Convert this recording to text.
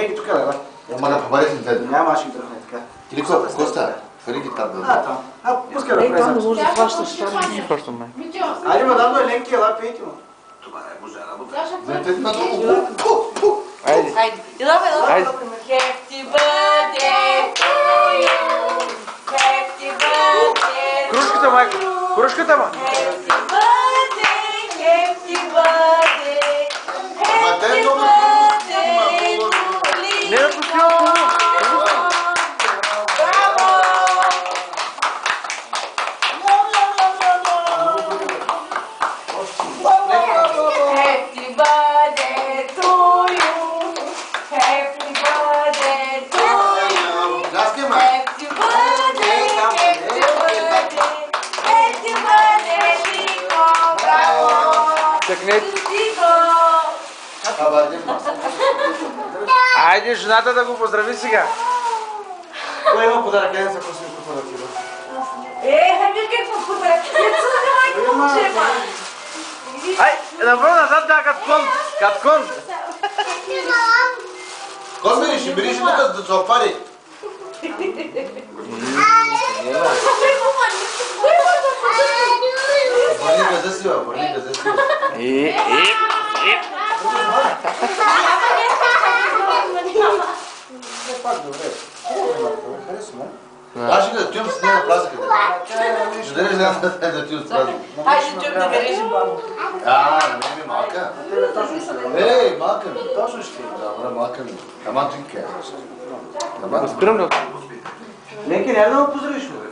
Меки тук да. Ама на побарете те. Няма аз ще тръгне така. Тилико, Коста, хвали гитар да. Там. Пускай да Ей, там не влезем. може да хващаш това. Не хващам, май. Айде, мадам, да Ленки, ела, пейте му. Това е божа работа. Знаете ли надолу? Айде. Айде. Happy birthday to you. Happy birthday to Кружката, майка. Кружката, ма. Happy birthday, happy birthday. Ама те Happy много birthday to Не да пустила хубаво. Браво! Happy birthday to you. Happy birthday to you. Ляски, ма. Happy birthday, happy birthday. Happy birthday, Nico. Браво! Тъкнете. Nico. Абардим, ма. Айде, жената да го поздрави сега. Кой има подарък? Айде се просим какво да ти бъде. Хайде какво подарък? Не цъка майко чепа. Ай, направо назад да, кат кон. Кой ще бери жената да се опари? Върни газа си, върни газа си. Пак добре. Харесваме. Аз ще да отивам с нея на празник. Ще да не знам да отивам с празник. Хайде чук да ме режим бабо. Не ми малка. Ей, малка ми. Точно ще. Добре, малка ми. Ама тринка. Спирам ли? Ленки, няма да ме поздравиш, бе.